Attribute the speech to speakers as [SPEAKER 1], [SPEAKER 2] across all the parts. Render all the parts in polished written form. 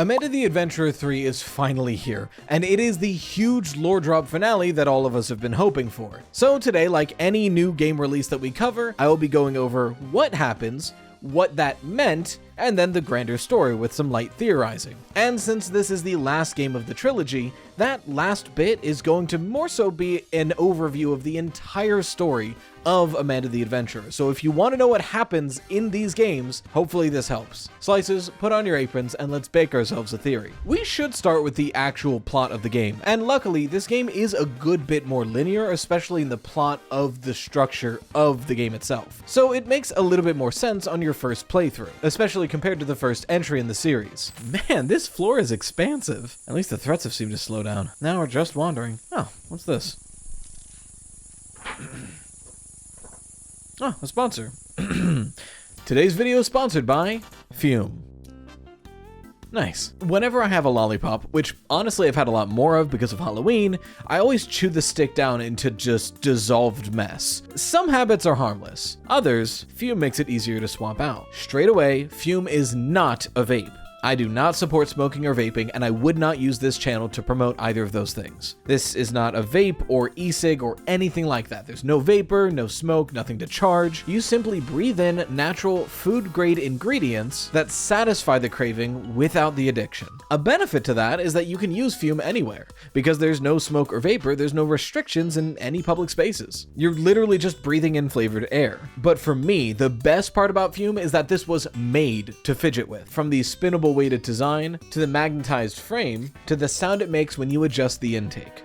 [SPEAKER 1] Amanda the Adventurer 3 is finally here, and it is the huge lore drop finale that all of us have been hoping for. So today, like any new game release that we cover, I will be going over what happens, what that meant, and then the grander story with some light theorizing. And since this is the last game of the trilogy, that last bit is going to more so be an overview of the entire story of Amanda the Adventurer. So if you want to know what happens in these games, hopefully this helps. Slices, put on your aprons, and let's bake ourselves a theory. We should start with the actual plot of the game, and luckily this game is a good bit more linear, especially in the plot of the structure of the game itself. So it makes a little bit more sense on your first playthrough, especially compared to the first entry in the series. Man, this floor is expansive. At least the threats have seemed to slow down. Now we're just wandering. Oh, what's this? Oh, a sponsor. Today's video is sponsored by Fume. Nice. Whenever I have a lollipop, which honestly I've had a lot more of because of Halloween, I always chew the stick down into just dissolved mess. Some habits are harmless. Others, Fume makes it easier to swap out. Straight away, Fume is not a vape. I do not support smoking or vaping, and I would not use this channel to promote either of those things. This is not a vape or e-cig or anything like that. There's no vapor, no smoke, nothing to charge. You simply breathe in natural food-grade ingredients that satisfy the craving without the addiction. A benefit to that is that you can use Fume anywhere. Because there's no smoke or vapor, there's no restrictions in any public spaces. You're literally just breathing in flavored air. But for me, the best part about Fume is that this was made to fidget with. From the spinnable weighted design, to the magnetized frame, to the sound it makes when you adjust the intake.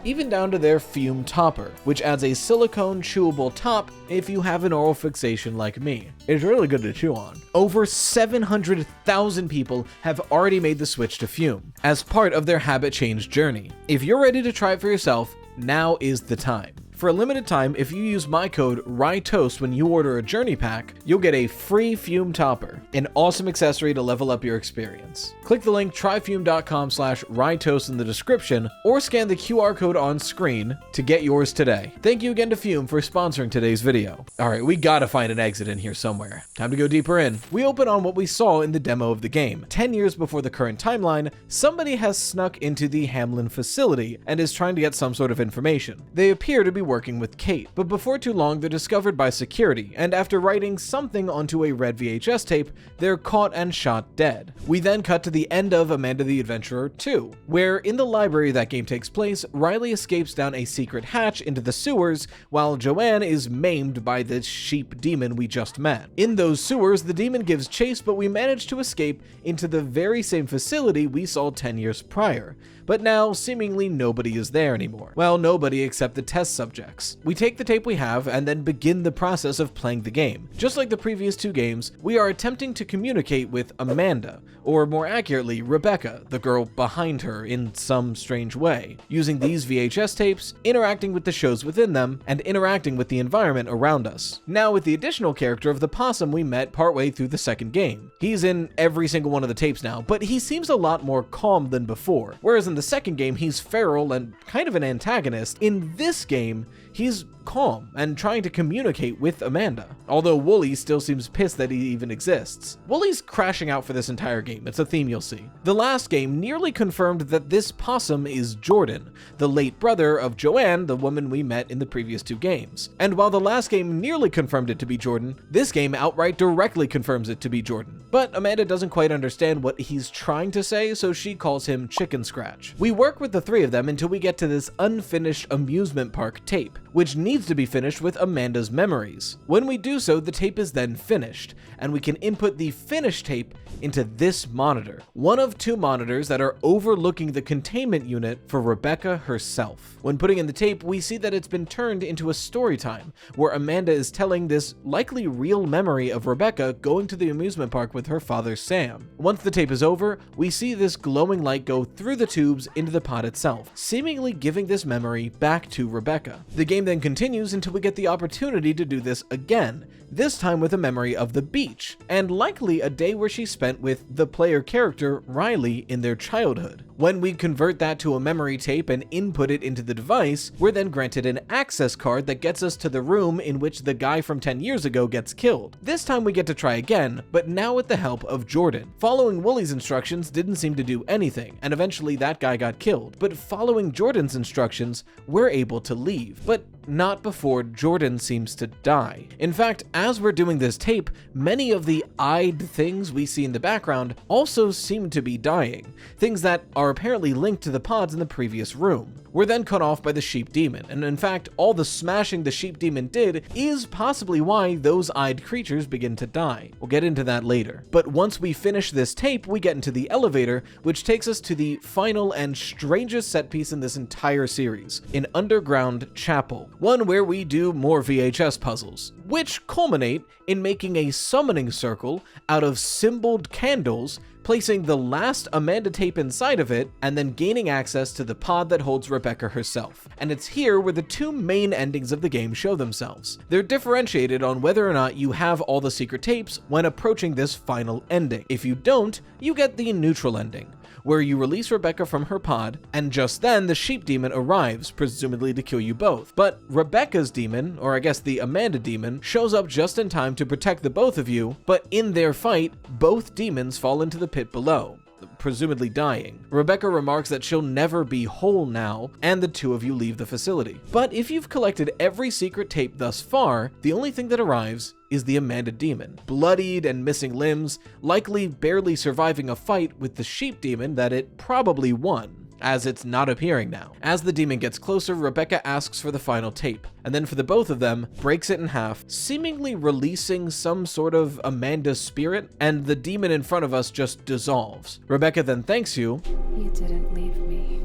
[SPEAKER 1] Even down to their Fume topper, which adds a silicone chewable top if you have an oral fixation like me. It's really good to chew on. Over 700,000 people have already made the switch to Fume as part of their habit change journey. If you're ready to try it for yourself, now is the time. For a limited time, if you use my code RYTOAST when you order a journey pack, you'll get a free Fume topper, an awesome accessory to level up your experience. Click the link tryfume.com/RYTOAST in the description, or scan the QR code on screen to get yours today. Thank you again to Fume for sponsoring today's video. Alright, we gotta find an exit in here somewhere. Time to go deeper in. We open on what we saw in the demo of the game. 10 years before the current timeline, somebody has snuck into the Hamlin facility and is trying to get some sort of information. They appear to be working with Kate, but before too long they're discovered by security, and after writing something onto a red VHS tape, they're caught and shot dead. We then cut to the end of Amanda the Adventurer 2, where in the library that game takes place, Riley escapes down a secret hatch into the sewers, while Joanne is maimed by this sheep demon we just met. In those sewers, the demon gives chase, but we manage to escape into the very same facility we saw 10 years prior. But now, seemingly nobody is there anymore. Well, nobody except the test subjects. We take the tape we have and then begin the process of playing the game. Just like the previous two games, we are attempting to communicate with Amanda, or more accurately, Rebecca, the girl behind her in some strange way, using these VHS tapes, interacting with the shows within them, and interacting with the environment around us. Now with the additional character of the possum we met partway through the second game. He's in every single one of the tapes now, but he seems a lot more calm than before, whereas in the second game he's feral and kind of an antagonist. In this game, he's calm and trying to communicate with Amanda, although Wooly still seems pissed that he even exists. Wooly's crashing out for this entire game, it's a theme you'll see. The last game nearly confirmed that this possum is Jordan, the late brother of Joanne, the woman we met in the previous two games. And while the last game nearly confirmed it to be Jordan, this game outright directly confirms it to be Jordan. But Amanda doesn't quite understand what he's trying to say, so she calls him Chicken Scratch. We work with the three of them until we get to this unfinished amusement park tape, which needs to be finished with Amanda's memories. When we do so, the tape is then finished, and we can input the finished tape into this monitor, one of two monitors that are overlooking the containment unit for Rebecca herself. When putting in the tape, we see that it's been turned into a story time, where Amanda is telling this likely real memory of Rebecca going to the amusement park with her father Sam. Once the tape is over, we see this glowing light go through the tubes into the pod itself, seemingly giving this memory back to Rebecca. The game then continues until we get the opportunity to do this again, this time with a memory of the beach, and likely a day where she spent with the player character Riley in their childhood. When we convert that to a memory tape and input it into the device, we're then granted an access card that gets us to the room in which the guy from 10 years ago gets killed. This time we get to try again, but now with the help of Jordan. Following Wooly's instructions didn't seem to do anything, and eventually that guy got killed. But following Jordan's instructions, we're able to leave. But not before Jordan seems to die. In fact, as we're doing this tape, many of the eyed things we see in the background also seem to be dying, things that are apparently linked to the pods in the previous room. We're then cut off by the sheep demon, and in fact, all the smashing the sheep demon did is possibly why those eyed creatures begin to die. We'll get into that later. But once we finish this tape, we get into the elevator, which takes us to the final and strangest set piece in this entire series, an underground chapel, one where we do more VHS puzzles, which culminate in making a summoning circle out of symboled candles, placing the last Amanda tape inside of it, and then gaining access to the pod that holds Rebecca herself. And it's here where the two main endings of the game show themselves. They're differentiated on whether or not you have all the secret tapes when approaching this final ending. If you don't, you get the neutral ending, where you release Rebecca from her pod, and just then the sheep demon arrives, presumably to kill you both. But Rebecca's demon, or I guess the Amanda demon, shows up just in time to protect the both of you, but in their fight, both demons fall into the pit below, presumably dying. Rebecca remarks that she'll never be whole now, and the two of you leave the facility. But if you've collected every secret tape thus far, the only thing that arrives is the Amanda demon, bloodied and missing limbs, likely barely surviving a fight with the sheep demon that it probably won, as it's not appearing now. As the demon gets closer, Rebecca asks for the final tape, and then for the both of them, breaks it in half, seemingly releasing some sort of Amanda spirit, and the demon in front of us just dissolves. Rebecca then thanks you.
[SPEAKER 2] You didn't leave me.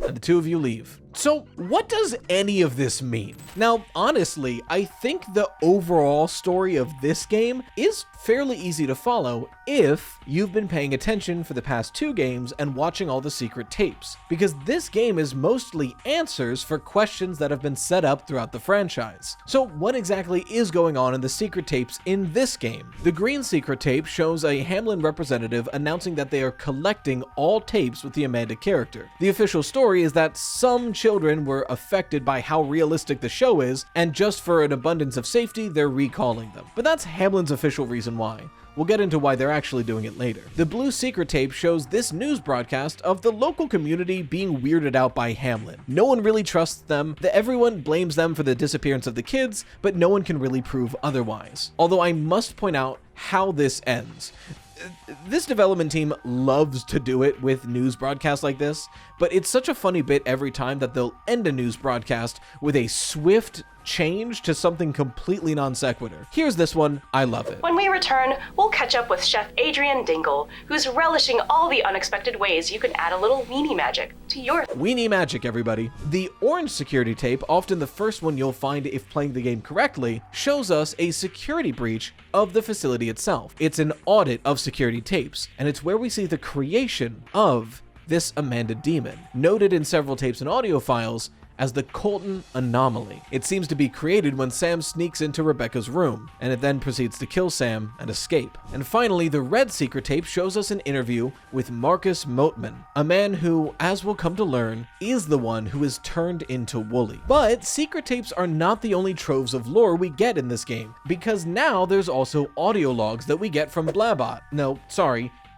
[SPEAKER 1] And the two of you leave. So what does any of this mean? Now, honestly, I think the overall story of this game is fairly easy to follow if you've been paying attention for the past two games and watching all the secret tapes, because this game is mostly answers for questions that have been set up throughout the franchise. So what exactly is going on in the secret tapes in this game? The green secret tape shows a Hamlin representative announcing that they are collecting all tapes with the Amanda character. The official story is that some children were affected by how realistic the show is, and just for an abundance of safety, they're recalling them. But that's Hamlin's official reason why. We'll get into why they're actually doing it later. The blue secret tape shows this news broadcast of the local community being weirded out by Hamlin. No one really trusts them, everyone blames them for the disappearance of the kids, but no one can really prove otherwise. Although I must point out how this ends. This development team loves to do it with news broadcasts like this, but it's such a funny bit every time that they'll end a news broadcast with a swift change to something completely non sequitur. Here's this one. I love it.
[SPEAKER 3] When we return, we'll catch up with Chef Adrian Dingle, who's relishing all the unexpected ways you can add a little weenie magic to your
[SPEAKER 1] weenie magic, everybody. The orange security tape, often the first one you'll find if playing the game correctly, shows us a security breach of the facility itself. It's an audit of security tapes, and it's where we see the creation of this Amanda demon, noted in several tapes and audio files as the Colton anomaly. It seems to be created when Sam sneaks into Rebecca's room, and it then proceeds to kill Sam and escape. And finally, the red secret tape shows us an interview with Marcus Moatman, a man who, as we'll come to learn, is the one who is turned into Wooly. But secret tapes are not the only troves of lore we get in this game, because now there's also audio logs that we get from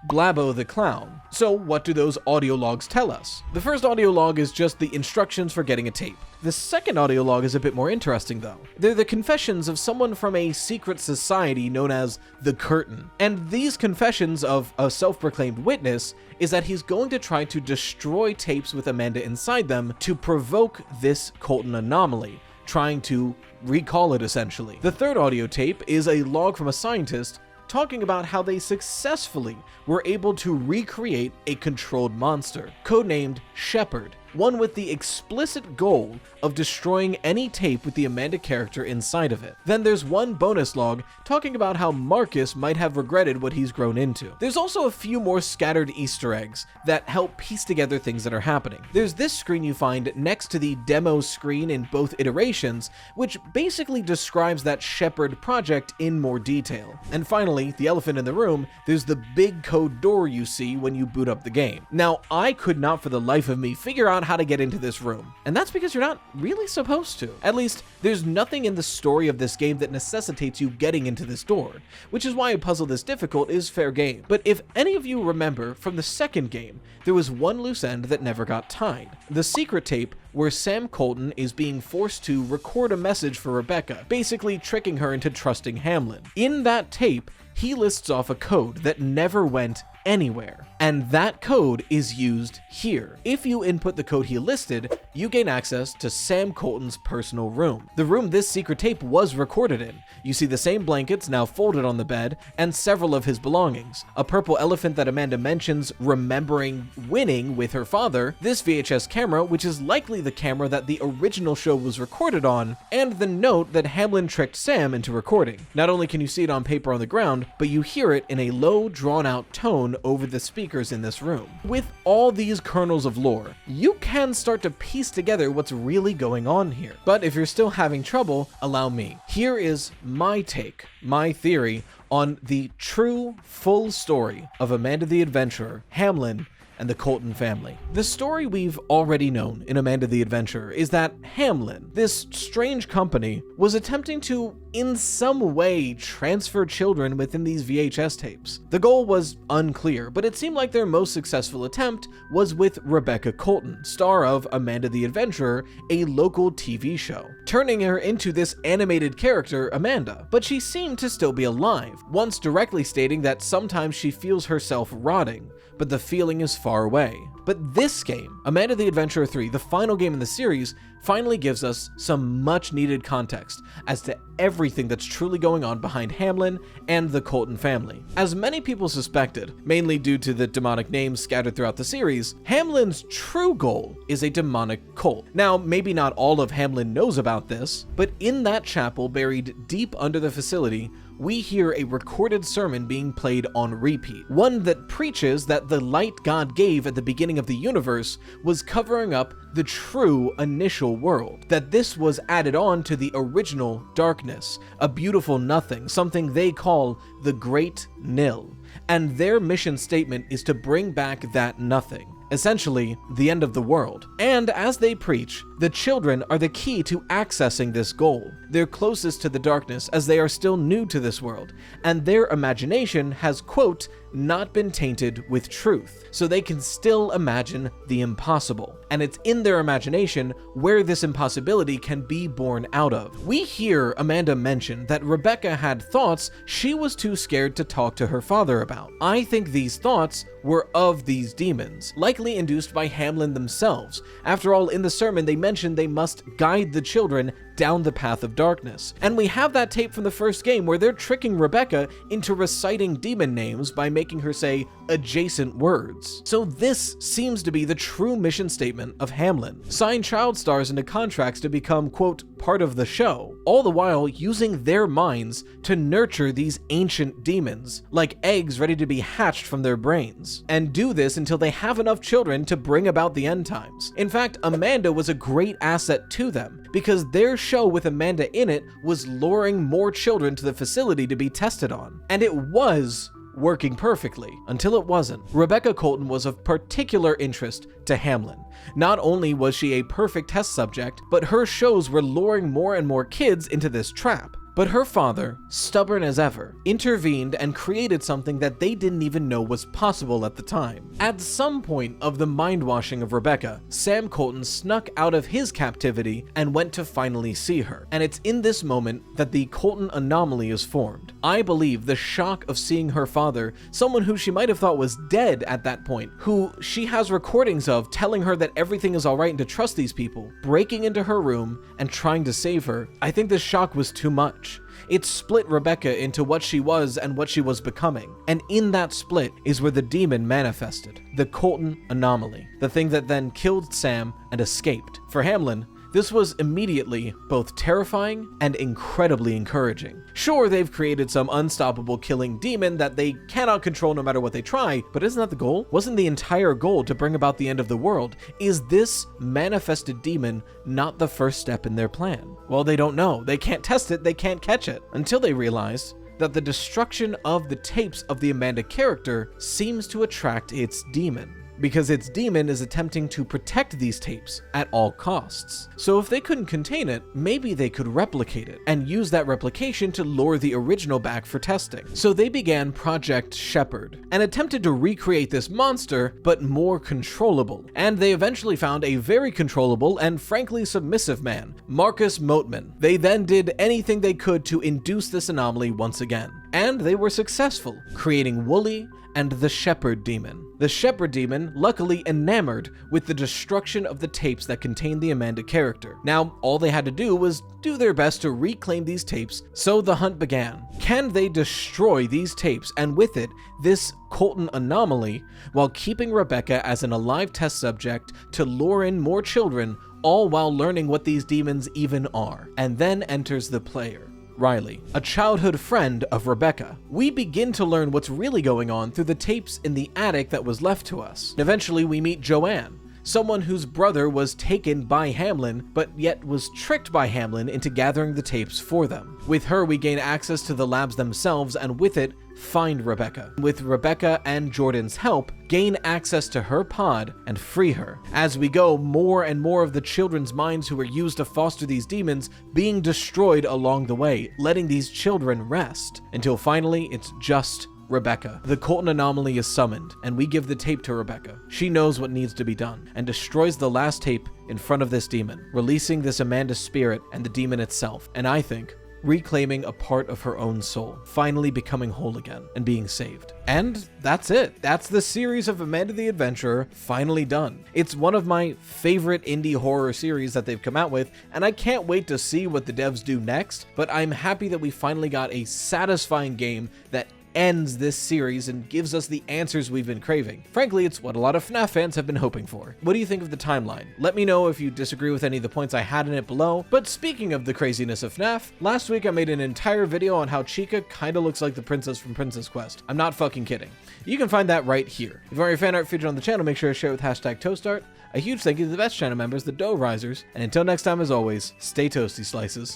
[SPEAKER 1] Blabo the Clown. So what do those audio logs tell us? The first audio log is just the instructions for getting a tape. The second audio log is a bit more interesting though. They're the confessions of someone from a secret society known as the Curtain. And these confessions of a self-proclaimed witness is that he's going to try to destroy tapes with Amanda inside them to provoke this Colton anomaly, trying to recall it essentially. The third audio tape is a log from a scientist talking about how they successfully were able to recreate a controlled monster, codenamed Shepherd, one with the explicit goal of destroying any tape with the Amanda character inside of it. Then there's one bonus log talking about how Marcus might have regretted what he's grown into. There's also a few more scattered Easter eggs that help piece together things that are happening. There's this screen you find next to the demo screen in both iterations, which basically describes that Shepherd project in more detail. And finally, the elephant in the room, there's the big code door you see when you boot up the game. Now, I could not for the life of me figure out how to get into this room, and that's because you're not really supposed to. At least, there's nothing in the story of this game that necessitates you getting into this door, which is why a puzzle this difficult is fair game. But if any of you remember from the second game, there was one loose end that never got tied. The secret tape where Sam Colton is being forced to record a message for Rebecca, basically tricking her into trusting Hamlin. In that tape, he lists off a code that never went anywhere, and that code is used here. If you input the code he listed, you gain access to Sam Colton's personal room, the room this secret tape was recorded in. You see the same blankets now folded on the bed, and several of his belongings. A purple elephant that Amanda mentions remembering winning with her father, this VHS camera, which is likely the camera that the original show was recorded on, and the note that Hamlin tricked Sam into recording. Not only can you see it on paper on the ground, but you hear it in a low, drawn-out tone over the speakers in this room. With all these kernels of lore, you can start to piece together what's really going on here. But if you're still having trouble, allow me. Here is my take, my theory on the true, full story of Amanda the Adventurer, Hamlin, and the Colton family. The story we've already known in Amanda the Adventurer is that Hamlin, this strange company, was attempting to, in some way, transfer children within these VHS tapes. The goal was unclear, but it seemed like their most successful attempt was with Rebecca Colton, star of Amanda the Adventurer, a local TV show, turning her into this animated character, Amanda. But she seemed to still be alive, once directly stating that sometimes she feels herself rotting, but the feeling is far away. But this game, Amanda the Adventurer 3, the final game in the series, finally gives us some much needed context as to everything that's truly going on behind Hamlin and the Colton family. As many people suspected, mainly due to the demonic names scattered throughout the series, Hamlin's true goal is a demonic cult. Now, maybe not all of Hamlin knows about this, but in that chapel buried deep under the facility, we hear a recorded sermon being played on repeat, one that preaches that the light God gave at the beginning of the universe was covering up the true initial world, that this was added on to the original darkness, a beautiful nothing, something they call the Great Nil, and their mission statement is to bring back that nothing. Essentially, the end of the world. And as they preach, the children are the key to accessing this goal. They're closest to the darkness as they are still new to this world, and their imagination has, quote, not been tainted with truth, so they can still imagine the impossible. And it's in their imagination where this impossibility can be born out of. We hear Amanda mention that Rebecca had thoughts she was too scared to talk to her father about. I think these thoughts were of these demons, likely induced by Hamlin themselves. After all, in the sermon they mentioned they must guide the children down the path of darkness. And we have that tape from the first game where they're tricking Rebecca into reciting demon names by making her say adjacent words. So this seems to be the true mission statement of Hamlin. Sign child stars into contracts to become, quote, part of the show, all the while using their minds to nurture these ancient demons, like eggs ready to be hatched from their brains, and do this until they have enough children to bring about the end times. In fact, Amanda was a great asset to them, because their show with Amanda in it was luring more children to the facility to be tested on. And it was working perfectly, until it wasn't. Rebecca Colton was of particular interest to Hamlin. Not only was she a perfect test subject, but her shows were luring more and more kids into this trap. But her father, stubborn as ever, intervened and created something that they didn't even know was possible at the time. At some point of the mind-washing of Rebecca, Sam Colton snuck out of his captivity and went to finally see her. And it's in this moment that the Colton anomaly is formed. I believe the shock of seeing her father, someone who she might have thought was dead at that point, who she has recordings of telling her that everything is alright and to trust these people, breaking into her room and trying to save her. I think this shock was too much. switch. It split Rebecca into what she was and what she was becoming. And in that split is where the demon manifested. The Colton anomaly. The thing that then killed Sam and escaped. For Hamlin, this was immediately both terrifying and incredibly encouraging. Sure, they've created some unstoppable killing demon that they cannot control no matter what they try, but isn't that the goal? Wasn't the entire goal to bring about the end of the world? Is this manifested demon not the first step in their plan? Well, they don't know. They can't test it, they can't catch it, until they realize that the destruction of the tapes of the Amanda character seems to attract its demon, because its demon is attempting to protect these tapes at all costs. So if they couldn't contain it, maybe they could replicate it and use that replication to lure the original back for testing. So they began Project Shepherd and attempted to recreate this monster, but more controllable. And they eventually found a very controllable and frankly submissive man, Marcus Moatman. They then did anything they could to induce this anomaly once again. And they were successful, creating Wooly and the Shepherd Demon. The Shepherd Demon luckily enamored with the destruction of the tapes that contained the Amanda character. Now, all they had to do was do their best to reclaim these tapes, so the hunt began. Can they destroy these tapes and with it, this Colton anomaly, while keeping Rebecca as an alive test subject to lure in more children, all while learning what these demons even are? And then enters the player, Riley, a childhood friend of Rebecca. We begin to learn what's really going on through the tapes in the attic that was left to us. Eventually, we meet Joanne, someone whose brother was taken by Hamlin, but yet was tricked by Hamlin into gathering the tapes for them. With her, we gain access to the labs themselves, and with it, find Rebecca. With Rebecca and Jordan's help, gain access to her pod and free her. As we go, more and more of the children's minds who were used to foster these demons being destroyed along the way, letting these children rest, until finally it's just Rebecca. The Colton anomaly is summoned, and we give the tape to Rebecca. She knows what needs to be done, and destroys the last tape in front of this demon, releasing this Amanda spirit and the demon itself, and I think reclaiming a part of her own soul, finally becoming whole again and being saved. And that's it. That's the series of Amanda the Adventurer finally done. It's one of my favorite indie horror series that they've come out with, and I can't wait to see what the devs do next, but I'm happy that we finally got a satisfying game that ends this series and gives us the answers we've been craving. Frankly, it's what a lot of FNAF fans have been hoping for. What do you think of the timeline? Let me know if you disagree with any of the points I had in it below. But speaking of the craziness of FNAF, last week I made an entire video on how Chica kinda looks like the princess from Princess Quest. I'm not fucking kidding. You can find that right here. If you want your fan art featured on the channel, make sure to share it with #ToastArt. A huge thank you to the best channel members, the Dough Risers, and until next time, as always, stay toasty, slices.